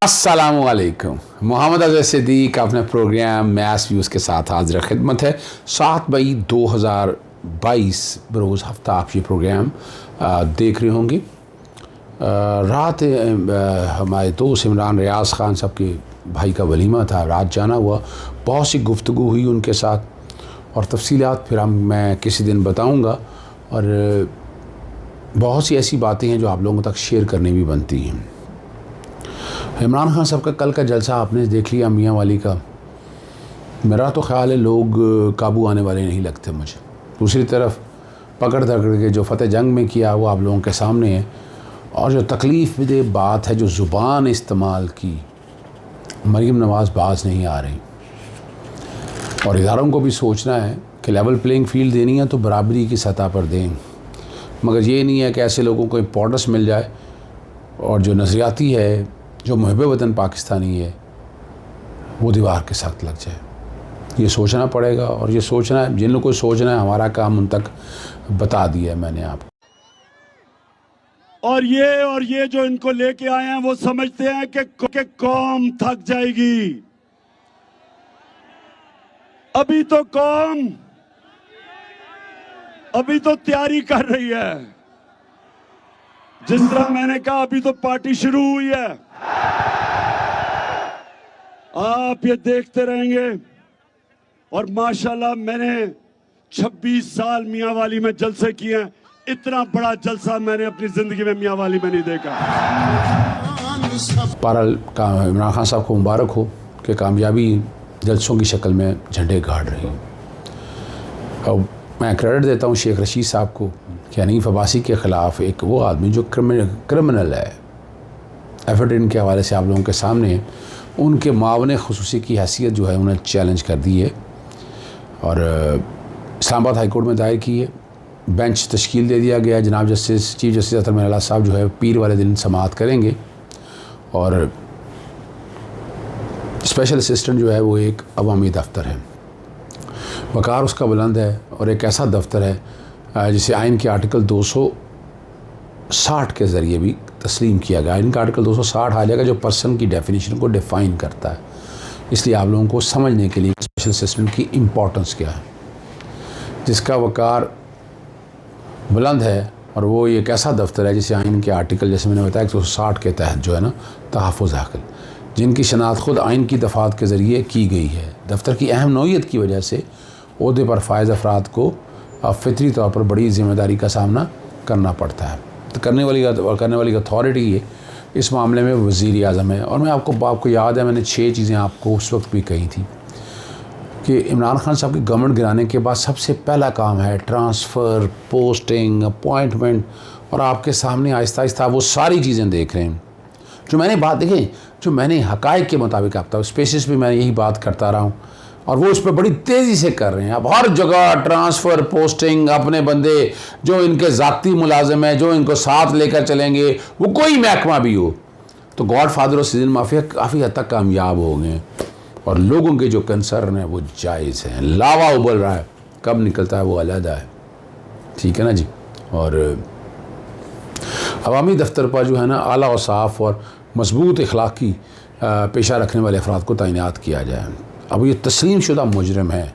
अस्सलामुअलैकुम। मोहम्मद अज़हर सिद्दीक अपने programme maths views के साथ हाजिर खिदमत है। 7 मई 2022 बरोज़ हफ्ता आप ये प्रोग्राम देख रहे होंगे। रात हमारे दोस्त इमरान रियाज़ ख़ान साहब के भाई का वलीमा था, रात जाना हुआ। बहुत सी गुफ्तगू हुई उनके साथ और तफसीलात फिर मैं किसी दिन बताऊँगा। और बहुत सी ऐसी बातें हैं जो आप लोगों तक शेयर करनी भी बनती हैं। इमरान खान साहब का कल का जलसा आपने देख लिया मियाँ वाली का। मेरा तो ख़्याल है लोग काबू आने वाले नहीं लगते मुझे। दूसरी तरफ पकड़ धकड़ के जो फ़तेह जंग में किया वो आप लोगों के सामने है। और जो तकलीफ़ दे बात है, जो ज़ुबान इस्तेमाल की, मरीम नवाज़ बाज नहीं आ रही। और इदारों को भी सोचना है कि लेवल प्लेइंग फील्ड देनी है तो बराबरी की सतह पर दें, मगर ये नहीं है कि ऐसे लोगों को इम्पोर्टेंस मिल जाए और जो नज़रियाती है, जो मुहिब वतन पाकिस्तानी है, वो दीवार के साथ लग जाए। ये सोचना पड़ेगा और ये सोचना है, जिन लोगों को सोचना है, हमारा काम उन तक बता दिया है मैंने आपको। और ये जो इनको लेके आए हैं वो समझते हैं कि कौम थक जाएगी। अभी तो कौम तो तैयारी कर रही है। जिस तरह मैंने कहा अभी तो पार्टी शुरू हुई है, आप ये देखते रहेंगे। और माशाल्लाह मैंने 26 साल मियाँ वाली में जलसे किए हैं, इतना बड़ा जलसा मैंने अपनी जिंदगी में मियाँ वाली में नहीं देखा। पारल का इमरान खान साहब को मुबारक हो कि कामयाबी जलसों की शक्ल में झंडे गाड़ रही है। अब मैं क्रेडिट देता हूँ शेख रशीद साहब को कि हनीफ अब्बासी के ख़िलाफ़ एक वो आदमी जो क्रिमिनल है, एफिडेविट के हवाले से आप लोगों के सामने उनके मावन ख़ुसूसी की हैसियत जो है उन्हें चैलेंज कर दी है और इस्लामाबाद हाई कोर्ट में दायर की है। बेंच तश्कील दे दिया गया है। जनाब जस्टिस चीफ जस्टिस अतर मेहला साहब जो है पीर वाले दिन समाअत करेंगे और स्पेशल असिस्टेंट जो है वो एक अवामी दफ्तर है, वक़ार उसका बुलंद है और एक ऐसा दफ्तर है जिसे आइन के आर्टिकल 260 के ज़रिए भी तस्लीम किया गया। आइन का आर्टिकल 260 आ जाएगा जो पर्सन की डेफिनेशन को डिफ़ाइन करता है। इसलिए आप लोगों को समझने के लिए स्पेशल असिस्टेंट की इम्पोर्टेंस क्या है, जिसका वक़ार बुलंद है और वो एक ऐसा दफ्तर है जिसे आइन के आर्टिकल, जैसे मैंने बताया, 260 के तहत जो है ना तहफ़्फ़ुज़ हक़, जिनकी शनाख्त खुद आइन की दफ़ात के ज़रिए की गई है। दफ्तर की अहम नौइयत की वजह से ओहदे पर फायज़ अफराद को फितरी तौर पर बड़ी ज़िम्मेदारी का सामना करना पड़ता है। तो करने वाली अथॉरिटी ये इस मामले में वज़ीर आज़म है। और मैं आपको याद है मैंने 6 चीज़ें आपको उस वक्त भी कही थी कि इमरान खान साहब की गवर्नमेंट गिराने के बाद सबसे पहला काम है ट्रांसफ़र, पोस्टिंग, अपॉइंटमेंट। और आपके सामने आहिस्ता आहिस्ता वो सारी चीज़ें देख रहे हैं जो मैंने बात देखें, जो मैंने हक़ाइक़ के मुताबिक आपका स्पेसिस भी मैं यही बात करता रहा हूँ और वो उस पर बड़ी तेज़ी से कर रहे हैं। अब हर जगह ट्रांसफ़र, पोस्टिंग, अपने बंदे जो इनके ज़ाती मुलाजिम हैं, जो इनको साथ लेकर चलेंगे, वो कोई महकमा भी हो। तो गॉड फादर और सिजन माफिया काफ़ी हद तक कामयाब हो गए और लोगों के जो कंसर्न है वो जायज़ हैं। लावा उबल रहा है, कब निकलता है वो अलहदा है, ठीक है ना जी। और अवामी दफ्तर पर जो है ना आला और साफ़ और मजबूत अखलाकी पेशा रखने वाले अफराद को तैनात किया जाए। अब ये तस्लीम शुदा मुजरिम है,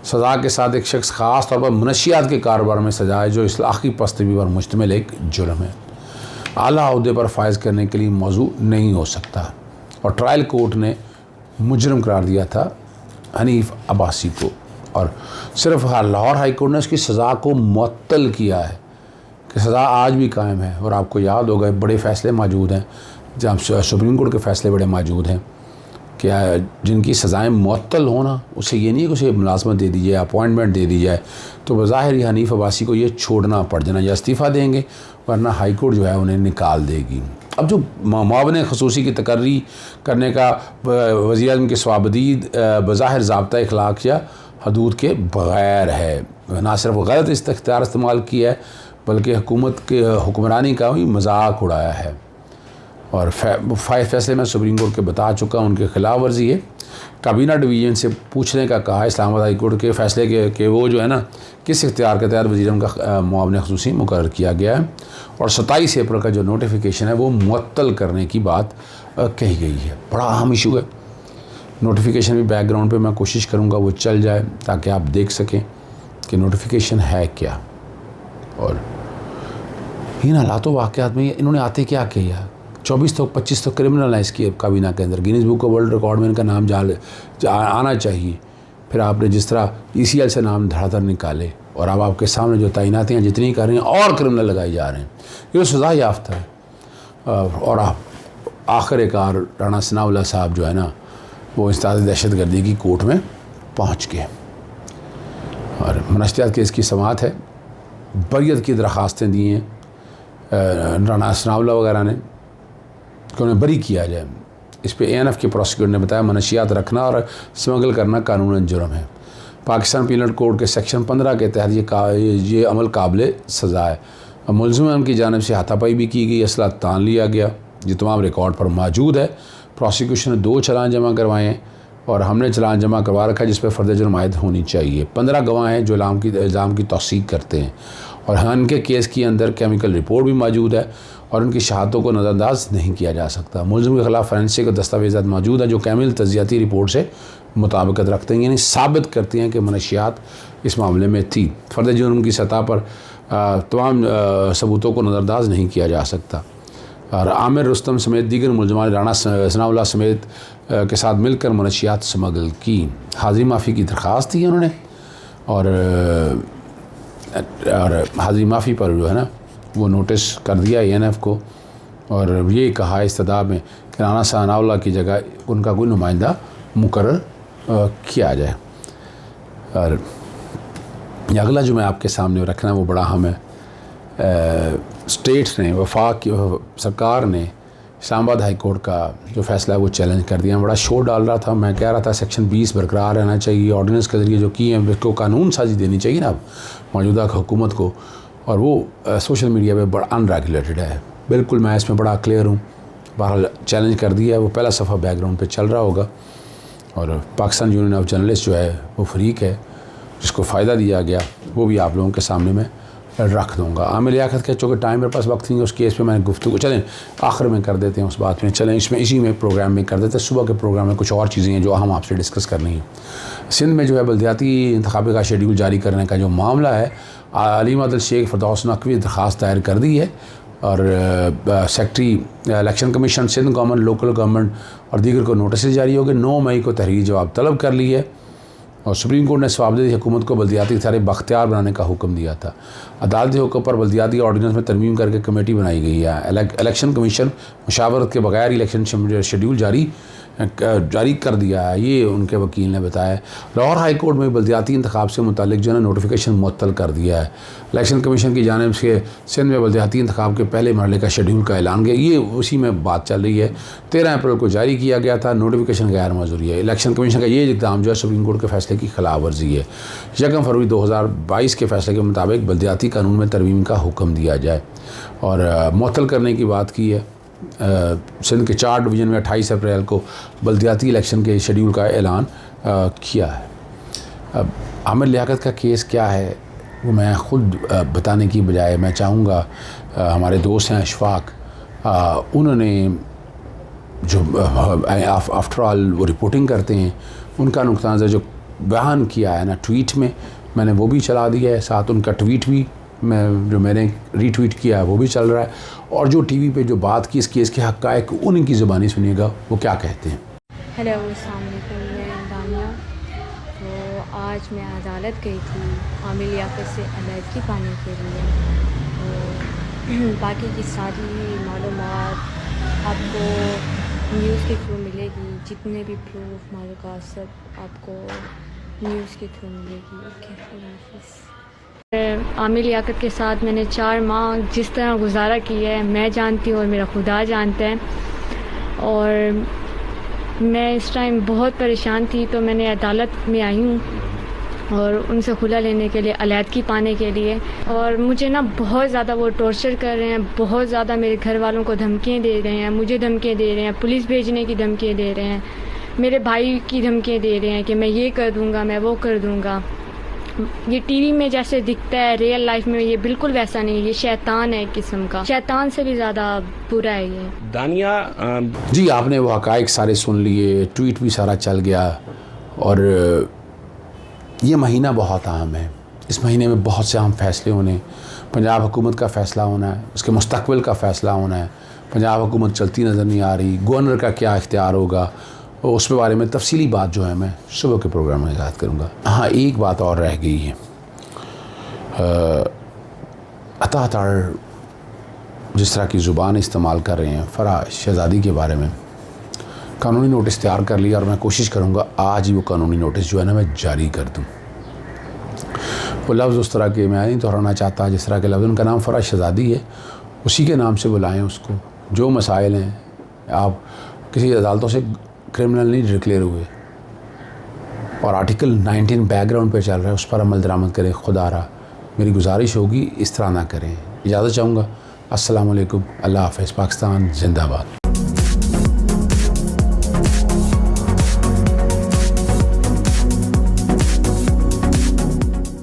सज़ा के साथ एक शख्स ख़ास तौर पर मनशियात के कारोबार में सजा है जो इस्लाही पस्तगी पर मुश्तमिल एक जुर्म है, आला ओहदे पर फायज़ करने के लिए मौजू नहीं हो सकता। और ट्रायल कोर्ट ने मुजरिम करार दिया था हनीफ अब्बासी को और सिर्फ लाहौर हाई कोर्ट ने उसकी सज़ा को मुअत्तल किया है कि सज़ा आज भी कायम है। और आपको याद होगा बड़े फ़ैसले मौजूद हैं, जहाँ सुप्रीम कोर्ट के फ़ैसले बड़े मौजूद हैं क्या जिनकी सज़ाएँ मुअत्तल होना, उससे ये नहीं है कि उसे मुलाजमत दे दी जाए, अपॉइंटमेंट दे दी जाए। तो बज़ाहिर ही हनीफ अब्बासी को ये छोड़ना पड़ जाना, या इस्तीफ़ा देंगे वरना हाई कोर्ट जो है उन्हें निकाल देगी। अब जो मावन ख़ुसूसी की तकर्री करने का वज़ीर आज़म के स्वाबदीद बज़ाहिर ज़ाब्ता अखलाक या हदूद के बग़ैर है, ना सिर्फ गलत इख्तियार इस्तेमाल किया है बल्कि हुकूमत के हुक्मरानी का भी मजाक उड़ाया है। और फैसले में सुप्रीम कोर्ट के बता चुका उनके खिलाफ वर्जी है। काबीना डिवीज़न से पूछने का कहा इस्लामाबाद हाई कोर्ट के फैसले के वो जो है ना किस इख्तियार के तहत वज़ीर का मुआवन ख़ुसूसी मुकर्रर किया गया है और 27 अप्रैल का जो नोटिफिकेशन है वो मुअत्तल करने की बात कही गई है। बड़ा अहम इशू है। नोटिफिकेशन भी बैकग्राउंड पे मैं कोशिश करूँगा वो चल जाए ताकि आप देख सकें कि नोटिफिकेशन है क्या। और इन हालातों वाक़यात में इन्होंने आते क्या किया, 24 तो 25 तो क्रिमिनल है इसकी काबीना के अंदर, Guinness book of world record में इनका नाम आना चाहिए। फिर आपने जिस तरह ECL से नाम धड़ाधड़ निकाले और अब आपके सामने जो तैनातियाँ जितनी कर रही हैं और क्रिमिनल लगाए जा रहे हैं, ये सज़ा याफ्ता है। और आप आखिरकार राणा सनाउल्लाह साहब जो है ना वो इंसदाद दहशतगर्दी की कोर्ट में पहुँच गए और मनशियात केस की समाअत है। बरियत की दरख्वास्तें दी हैं राणा सनाउल्लाह वगैरह ने कि उन्हें बरी किया जाए। इस पे ANF के प्रोसिक्यूटर ने बताया मनशियात रखना और स्मगल करना कानूनन जुर्म है। पाकिस्तान पीनल कोड के सेक्शन 15 के तहत ये अमल काबिल सज़ा है। मुलज़िम की जानिब से हाथापाई भी की गई, असला तान लिया गया। ये तमाम रिकॉर्ड पर मौजूद है। प्रोसिक्यूशन ने 2 चालान जमा करवाए हैं और हमने चालान जमा करवा रखा है जिस पर फ़र्द जुर्म आयद होनी चाहिए। 15 गवाह हैं जो इल्ज़ाम की तौसीक करते हैं और हाँ इनके केस के अंदर केमिकल रिपोर्ट भी मौजूद है और उनकी शहादतों को नज़रअंदाज नहीं किया जा सकता। मुलज़िम के ख़िलाफ़ फोरेंसिक दस्तावेज़ात मौजूद हैं जो कैमिल तजियाती रिपोर्ट से मुताबिकत रखते हैं, यानी साबित करती हैं कि मनशियात इस मामले में थी। फ़र्द जुर्म की सतह पर तमाम सबूतों को नज़रअंदाज नहीं किया जा सकता। और आमिर रुस्तम समेत दीगर मुलज़मान राणा सनाउल्लाह समेत के साथ मिलकर मनशियात स्मगल की। हाज़िरी माफ़ी की दरख्वास्त दी उन्होंने और हाज़िरी माफ़ी पर जो है ना वो नोटिस कर दिया ANF को और ये कहा इस्तदा में कि राणा सनाउल्लाह की जगह उनका कोई नुमाइंदा मुकर्रर किया जाए। और अगला जो मैं आपके सामने रखना वो बड़ा अहम है। स्टेट ने वफाक की सरकार ने इस्लामाबाद हाई कोर्ट का जो फ़ैसला है वो चैलेंज कर दिया। बड़ा शोर डाल रहा था, मैं कह रहा था सेक्शन 20 बरकरार रहना चाहिए, ऑर्डिनेंस के ज़रिए जो की है उसको कानून साजी देनी चाहिए ना मौजूदा हुकूमत को, और वो सोशल मीडिया पे बड़ा अनरेगुलेटेड है। बिल्कुल मैं इसमें बड़ा क्लियर हूँ। बहरहाल चैलेंज कर दिया है, वो पहला सफ़ा बैकग्राउंड पे चल रहा होगा और पाकिस्तान यूनियन ऑफ जर्नलिस्ट जो है वो फरीक है जिसको फ़ायदा दिया गया वो भी आप लोगों के सामने मैं रख दूँगा। आमिर लियाकत के चूँकि टाइम मेरे पास वक्त नहीं है उस केस पे मैंने गुफ्तगू चलें आखिर में कर देते हैं उस बात में, चलें इसमें इसी में प्रोग्राम में कर देते हैं। सुबह के प्रोग्राम में कुछ और चीज़ें हैं जो हम आपसे डिस्कस करनी है। सिंध में जो है बल्दियाती इंतखाबी का शेड्यूल जारी करने का जो मामला है, अलीम अदल शेख फरदौस नकवी दरख्वास्त दायर कर दी है और secretary election commission Sindh government, local government और दीगर को नोटिस जारी हो गए। 9 मई को तहरीर जवाब तलब कर ली है और सुप्रीम कोर्ट ने स्वाबदेही हुकूमत को बल्दियाती इख्तियार बख्तियार बनाने का हुक्म दिया था। अदालती हुक्म पर बल्दियाती ऑर्डिनेंस में तरमीम करके कमेटी बनाई गई है। इलेक्शन कमीशन मुशावरत के बगैर इलेक्शन शेड्यूल जारी कर दिया है, ये उनके वकील ने बताया। लाहौर हाई कोर्ट में बल्दियाती इंतखाब से मुतालिक जो है नोटिफिकेशन मुअत्तल कर दिया है। इलेक्शन कमीशन की जानिब से सिंध में बल्दियाती इंतखाब के पहले मरहले का शेड्यूल का ऐलान किया, ये उसी में बात चल रही है। 13 अप्रैल को जारी किया गया था, नोटिफिकेशन गैर मौजूरी है। इलेक्शन कमीशन का ये इक़दाम जो है सुप्रीम कोर्ट के फैसले की खिलाफ वर्जी है। 1 फरवरी 2022 के फैसले के मुताबिक बल्दियाती कानून में तरमीम का हुक्म दिया जाए और मुअत्तल करने की बात की है। सिंध के 4 डिवीज़न में 28 अप्रैल को बल्दियाती इलेक्शन के शेड्यूल का ऐलान किया है। अब आमिर लियाकत का केस क्या है वो मैं ख़ुद बताने की बजाय मैं चाहूँगा हमारे दोस्त हैं अशफाक, उन्होंने जो आफ्टर ऑल वो रिपोर्टिंग करते हैं उनका नुक्ता नज़र जो बयान किया है ना ट्वीट में, मैंने वो भी चला दिया है, साथ उनका ट्वीट भी जो मैंने रीट्वीट किया है वो भी चल रहा है और जो टीवी पे जो बात की इस केस के हक़ाइक़ उनकी ज़ुबानी सुनिएगा वो क्या कहते हैं। हेलो अस्सलाम वालेकुम, मैं दानिया। तो आज मैं अदालत गई थी आमिर लियाकत से अलहदगी पाने के लिए। तो बाकी की सारी मालूमात आपको न्यूज़ के थ्रू मिलेगी, जितने भी प्रूफ मालूमात सब आपको न्यूज़ के थ्रू मिलेगी। ओके, अल्लाह हाफ़िज़। आमिर लियाकत के साथ मैंने 4 माह जिस तरह गुजारा किया है मैं जानती हूँ और मेरा खुदा जानता है। और मैं इस टाइम बहुत परेशान थी तो मैंने अदालत में आई हूँ और उनसे खुला लेने के लिए, अलहदगी पाने के लिए। और मुझे ना बहुत ज़्यादा वो टॉर्चर कर रहे हैं, बहुत ज़्यादा मेरे घर वालों को धमकियाँ दे रहे हैं, मुझे धमकियाँ दे रहे हैं, पुलिस भेजने की धमकियाँ दे रहे हैं, मेरे भाई की धमकियाँ दे रहे हैं कि मैं ये कर दूँगा, मैं वो कर दूँगा। ये टीवी में जैसे दिखता है रियल लाइफ में ये बिल्कुल वैसा नहीं, ये शैतान है एक किस्म का, शैतान से भी ज़्यादा बुरा है ये। दानिया जी आपने वो हक़ाइक़ सारे सुन लिए, ट्वीट भी सारा चल गया, और ये महीना बहुत अहम है। इस महीने में बहुत से अहम फ़ैसले होने, पंजाब हुकूमत का फ़ैसला होना है, उसके मुस्तक़बिल का फ़ैसला होना है। पंजाब हुकूमत चलती नज़र नहीं आ रही, गवर्नर का क्या इख्तियार होगा, और उसके बारे में तफसीली बात जो है मैं सुबह के प्रोग्राम में याद करूँगा। हाँ, एक बात और रह गई है, अता तार जिस तरह की ज़ुबान इस्तेमाल कर रहे हैं फ़राह शहज़ादी के बारे में, कानूनी नोटिस तैयार कर लिया और मैं कोशिश करूँगा आज ही वो कानूनी नोटिस जो है ना मैं जारी कर दूँ। वो लफ्ज़ उस तरह के मैं नहीं दोहराना चाहता, जिस तरह के लफ्ज़, उनका नाम फ़राह शहज़ादी है, उसी के नाम से बुलाएं उसको। जो मसाइल हैं, आप किसी अदालतों से क्रिमिनल नहीं डिक्लेयर हुए और आर्टिकल 19 बैकग्राउंड पे चल रहा है, उस पर अमल दरामद करें। खुदारा मेरी गुजारिश होगी इस तरह ना करें। इजाज़त चाहूँगा। अस्सलाम वालेकुम, अल्लाह हाफ़िज़, पाकिस्तान जिंदाबाद।